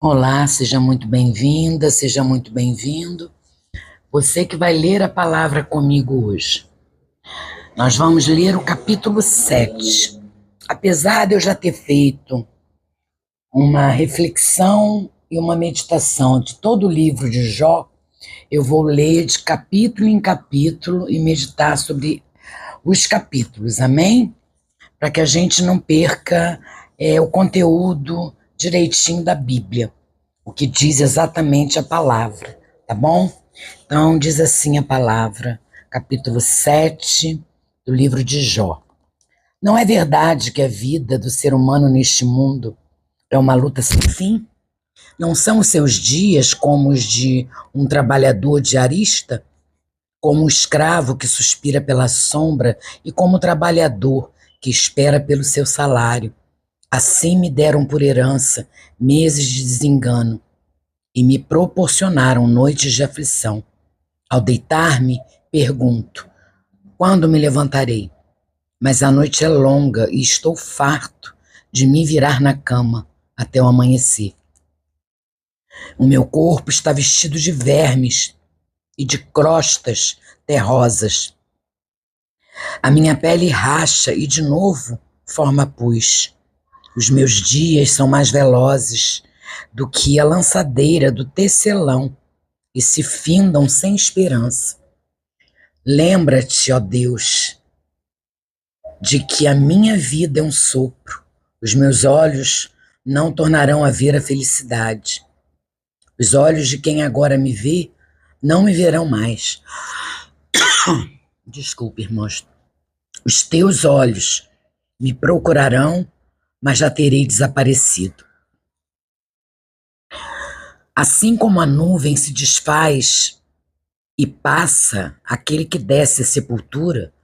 Olá, seja muito bem-vinda, seja muito bem-vindo. Você que vai ler a palavra comigo hoje. Nós vamos ler o capítulo 7. Apesar de eu já ter feito uma reflexão e uma meditação de todo o livro de Jó, eu vou ler de capítulo em capítulo e meditar sobre os capítulos, amém? Para que a gente não perca o conteúdo direitinho da Bíblia, o que diz exatamente a palavra, tá bom? Então, diz assim a palavra, capítulo 7 do livro de Jó. Não é verdade que a vida do ser humano neste mundo é uma luta sem fim? Não são os seus dias como os de um trabalhador diarista? Como o escravo que suspira pela sombra e como o trabalhador que espera pelo seu salário? Assim me deram por herança meses de desengano e me proporcionaram noites de aflição. Ao deitar-me, pergunto: quando me levantarei? Mas a noite é longa e estou farto de me virar na cama até o amanhecer. O meu corpo está vestido de vermes e de crostas terrosas. A minha pele racha e de novo forma pus. Os meus dias são mais velozes do que a lançadeira do tecelão e se findam sem esperança. Lembra-te, ó Deus, de que a minha vida é um sopro. Os meus olhos não tornarão a ver a felicidade. Os olhos de quem agora me vê não me verão mais. Desculpe, irmãos. Os teus olhos me procurarão, mas já terei desaparecido. Assim como a nuvem se desfaz e passa aquele que desce a sepultura,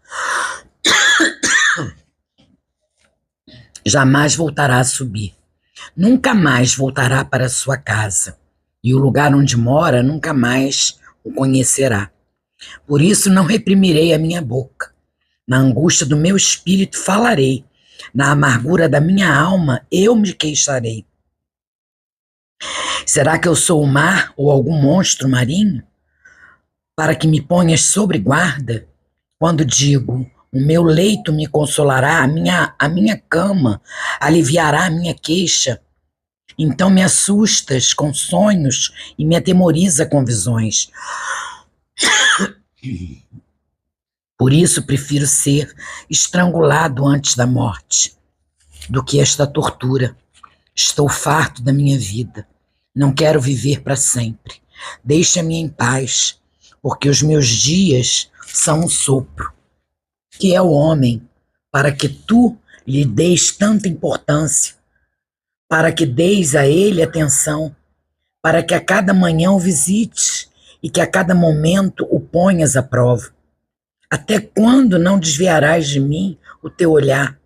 jamais voltará a subir. Nunca mais voltará para sua casa, e o lugar onde mora nunca mais o conhecerá. Por isso não reprimirei a minha boca. Na angústia do meu espírito falarei, na amargura da minha alma eu me queixarei. Será que eu sou o mar ou algum monstro marinho? Para que me ponhas sobre guarda? Quando digo, o meu leito me consolará, a minha cama aliviará a minha queixa, então me assustas com sonhos e me atemoriza com visões. Por isso prefiro ser estrangulado antes da morte do que esta tortura. Estou farto da minha vida. Não quero viver para sempre. Deixa-me em paz, porque os meus dias são um sopro. Que é o homem para que tu lhe deis tanta importância, para que deis a ele atenção, para que a cada manhã o visites e que a cada momento o ponhas à prova. Até quando não desviarás de mim o teu olhar?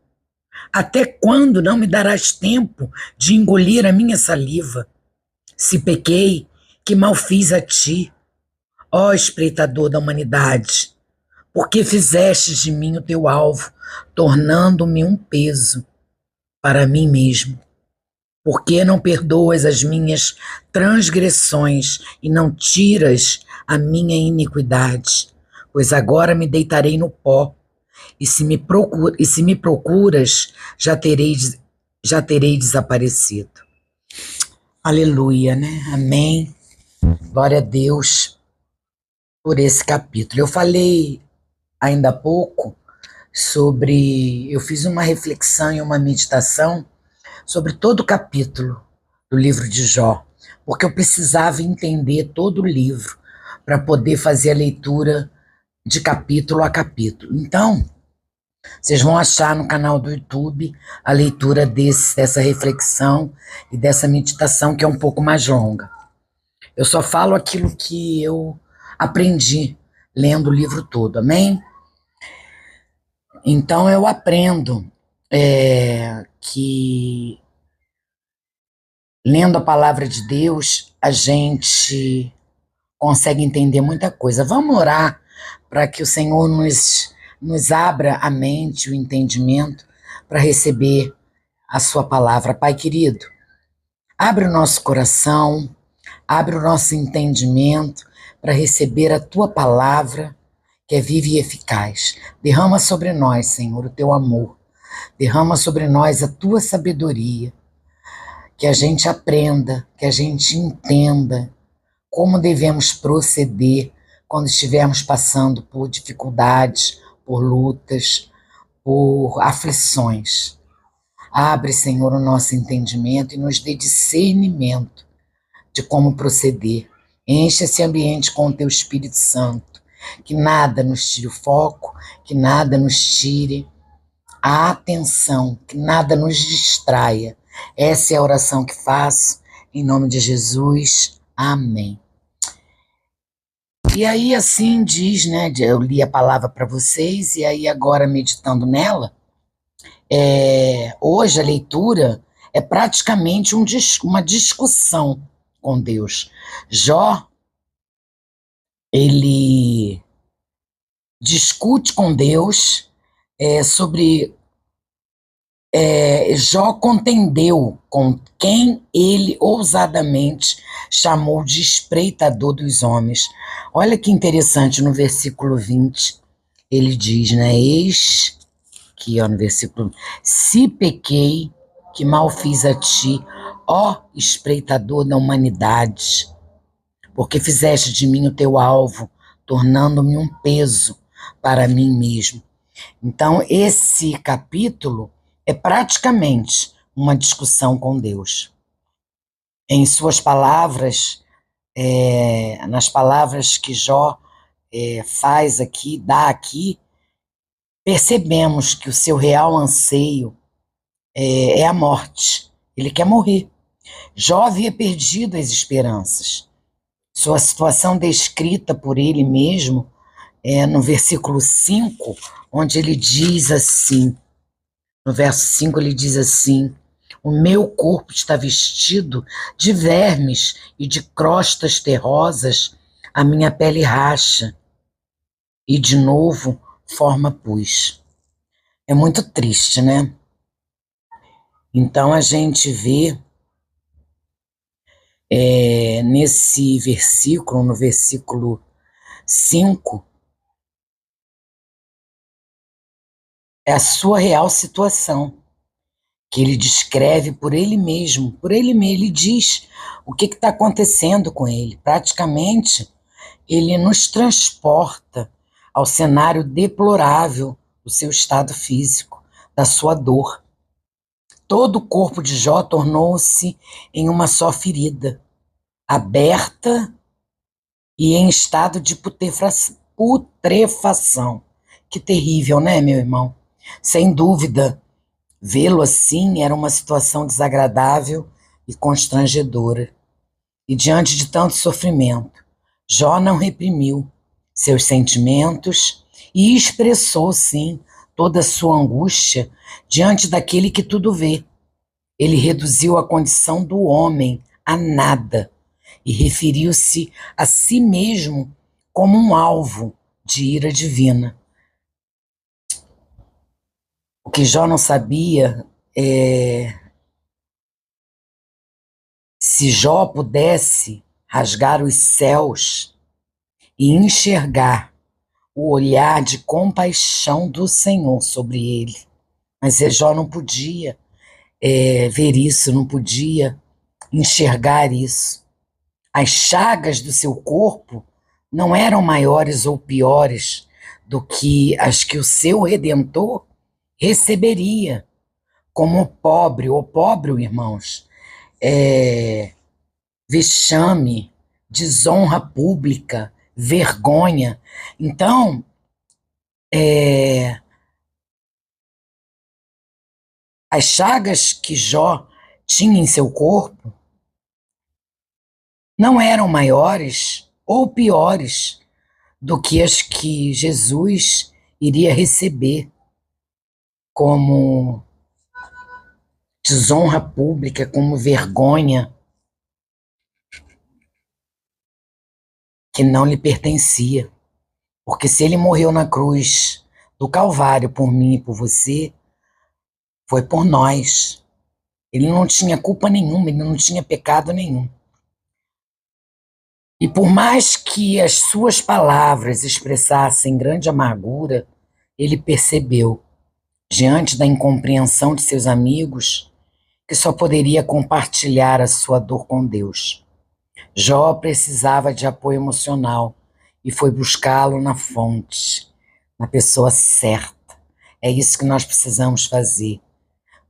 Até quando não me darás tempo de engolir a minha saliva? Se pequei, que mal fiz a ti, ó espreitador da humanidade, porque fizestes de mim o teu alvo, tornando-me um peso para mim mesmo. Porque não perdoas as minhas transgressões e não tiras a minha iniquidade? Pois agora me deitarei no pó, e se me procuras, já terei desaparecido. Aleluia, né? Amém. Glória a Deus por esse capítulo. Eu falei ainda há pouco eu fiz uma reflexão e uma meditação sobre todo o capítulo do livro de Jó, porque eu precisava entender todo o livro para poder fazer a leitura de capítulo a capítulo. Então, vocês vão achar no canal do YouTube a leitura dessa reflexão e dessa meditação, que é um pouco mais longa. Eu só falo aquilo que eu aprendi lendo o livro todo, amém? Então eu aprendo que lendo a palavra de Deus a gente consegue entender muita coisa. Vamos orar para que o Senhor nos abra a mente, o entendimento, para receber a sua palavra. Pai querido, Abre o nosso coração, abre o nosso entendimento para receber a tua palavra, que é viva e eficaz. Derrama sobre nós, Senhor, o teu amor. Derrama sobre nós a tua sabedoria. Que a gente aprenda, que a gente entenda como devemos proceder quando estivermos passando por dificuldades, por lutas, por aflições. Abre, Senhor, o nosso entendimento e nos dê discernimento de como proceder. Enche esse ambiente com o teu Espírito Santo, que nada nos tire o foco, que nada nos tire a atenção, que nada nos distraia. Essa é a oração que faço, em nome de Jesus. Amém. E aí assim diz, né, eu li a palavra para vocês, e aí agora meditando nela, hoje a leitura é praticamente uma discussão com Deus. Jó, ele discute com Deus sobre... Jó contendeu com quem ele ousadamente chamou de espreitador dos homens. Olha que interessante, no versículo 20, ele diz, né, eis, aqui ó, no versículo, se pequei, que mal fiz a ti, ó espreitador da humanidade, porque fizeste de mim o teu alvo, tornando-me um peso para mim mesmo. Então, esse capítulo é praticamente uma discussão com Deus. Em suas palavras, nas palavras que Jó faz aqui, dá aqui, percebemos que o seu real anseio é a morte. Ele quer morrer. Jó havia perdido as esperanças. Sua situação descrita por ele mesmo, no versículo 5, onde ele diz assim, no verso 5 ele diz assim, o meu corpo está vestido de vermes e de crostas terrosas, a minha pele racha e de novo forma pus. É muito triste, né? Então a gente vê nesse versículo, no versículo 5, é a sua real situação, que ele descreve por ele mesmo, ele diz o que está acontecendo com ele. Praticamente, ele nos transporta ao cenário deplorável do seu estado físico, da sua dor. Todo o corpo de Jó tornou-se em uma só ferida, aberta e em estado de putrefação. Que terrível, né, meu irmão? Sem dúvida, vê-lo assim era uma situação desagradável e constrangedora. E diante de tanto sofrimento, Jó não reprimiu seus sentimentos e expressou, sim, toda a sua angústia diante daquele que tudo vê. Ele reduziu a condição do homem a nada e referiu-se a si mesmo como um alvo de ira divina. O que Jó não sabia é se Jó pudesse rasgar os céus e enxergar o olhar de compaixão do Senhor sobre ele. Mas Jó não podia ver isso, não podia enxergar isso. As chagas do seu corpo não eram maiores ou piores do que as que o seu Redentor receberia como opróbrio, irmãos, vexame, desonra pública, vergonha. Então, as chagas que Jó tinha em seu corpo não eram maiores ou piores do que as que Jesus iria receber como desonra pública, como vergonha que não lhe pertencia. Porque se ele morreu na cruz do Calvário por mim e por você, foi por nós. Ele não tinha culpa nenhuma, ele não tinha pecado nenhum. E por mais que as suas palavras expressassem grande amargura, ele percebeu, diante da incompreensão de seus amigos, que só poderia compartilhar a sua dor com Deus. Jó precisava de apoio emocional e foi buscá-lo na fonte, na pessoa certa. É isso que nós precisamos fazer: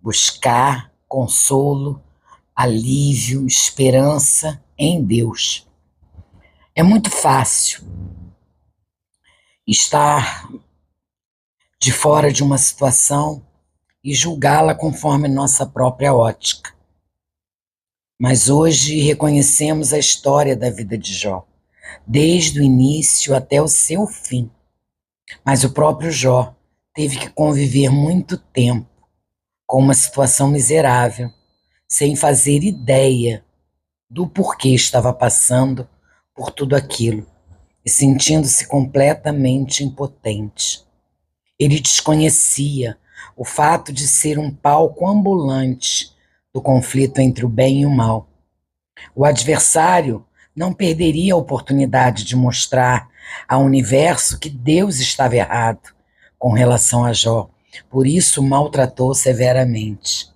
buscar consolo, alívio, esperança em Deus. É muito fácil estar de fora de uma situação e julgá-la conforme nossa própria ótica. Mas hoje reconhecemos a história da vida de Jó, desde o início até o seu fim. Mas o próprio Jó teve que conviver muito tempo com uma situação miserável, sem fazer ideia do porquê estava passando por tudo aquilo e sentindo-se completamente impotente. Ele desconhecia o fato de ser um palco ambulante do conflito entre o bem e o mal. O adversário não perderia a oportunidade de mostrar ao universo que Deus estava errado com relação a Jó, por isso o maltratou severamente.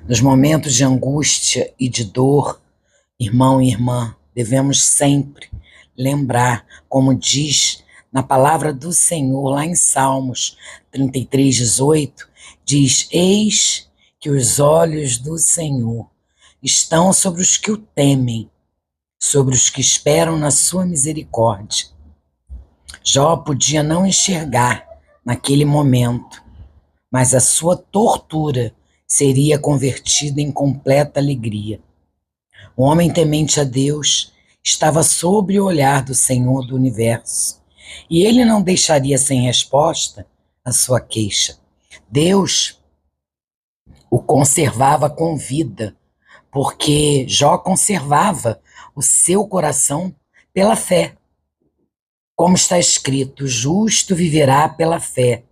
Nos momentos de angústia e de dor, irmão e irmã, devemos sempre lembrar, como diz na palavra do Senhor, lá em Salmos 33:18, diz: Eis que os olhos do Senhor estão sobre os que o temem, sobre os que esperam na sua misericórdia. Jó podia não enxergar naquele momento, mas a sua tortura seria convertida em completa alegria. O homem temente a Deus estava sob o olhar do Senhor do universo, e ele não deixaria sem resposta a sua queixa. Deus o conservava com vida, porque Jó conservava o seu coração pela fé. Como está escrito, o justo viverá pela fé.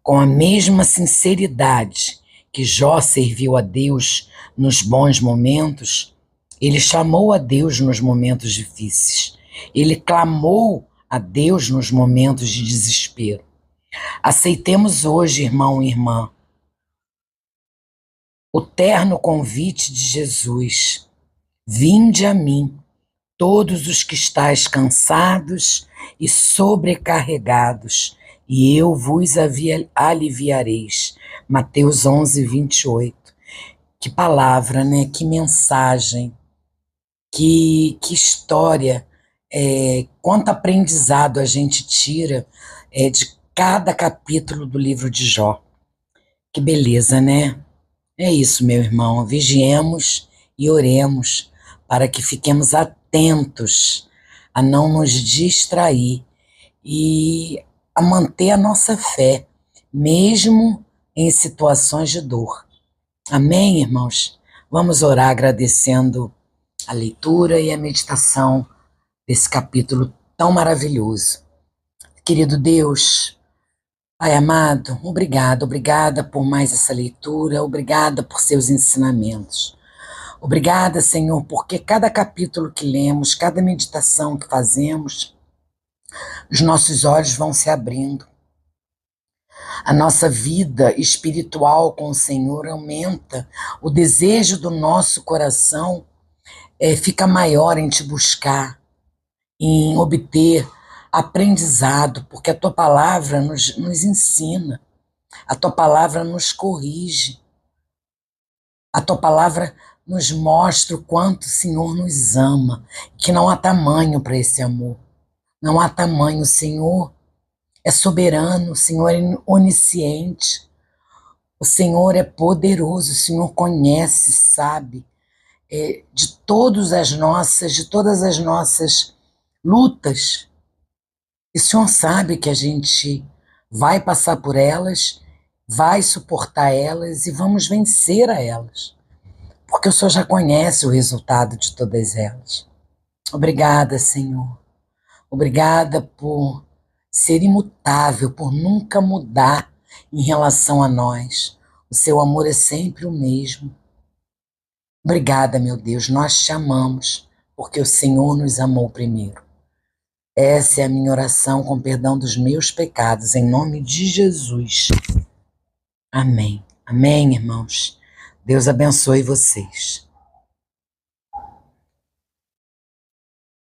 Com a mesma sinceridade que Jó serviu a Deus nos bons momentos, ele chamou a Deus nos momentos difíceis. Ele clamou a Deus nos momentos de desespero. Aceitemos hoje, irmão e irmã, o terno convite de Jesus: vinde a mim, todos os que estáis cansados e sobrecarregados, e eu vos aliviareis. Mateus 11:28. Que palavra, né? Que mensagem, que história, quanto aprendizado a gente tira de cada capítulo do livro de Jó. Que beleza, né? É isso, meu irmão. Vigiemos e oremos para que fiquemos atentos a não nos distrair e a manter a nossa fé, mesmo em situações de dor. Amém, irmãos? Vamos orar agradecendo a leitura e a meditação desse capítulo tão maravilhoso. Querido Deus, Pai amado, obrigada por mais essa leitura, obrigada por seus ensinamentos. Obrigada, Senhor, porque cada capítulo que lemos, cada meditação que fazemos, os nossos olhos vão se abrindo. A nossa vida espiritual com o Senhor aumenta, o desejo do nosso coração fica maior em te buscar, em obter aprendizado, porque a tua palavra nos ensina, a tua palavra nos corrige, a tua palavra nos mostra o quanto o Senhor nos ama, que não há tamanho para esse amor, não há tamanho. O Senhor é soberano, o Senhor é onisciente, o Senhor é poderoso, o Senhor conhece, sabe de todas as nossas lutas. E o Senhor sabe que a gente vai passar por elas, vai suportar elas e vamos vencer a elas, porque o Senhor já conhece o resultado de todas elas. Obrigada, Senhor. Obrigada por ser imutável, por nunca mudar em relação a nós. O seu amor é sempre o mesmo. Obrigada, meu Deus, nós te amamos, porque o Senhor nos amou primeiro. Essa é a minha oração com perdão dos meus pecados, em nome de Jesus. Amém. Amém, irmãos. Deus abençoe vocês.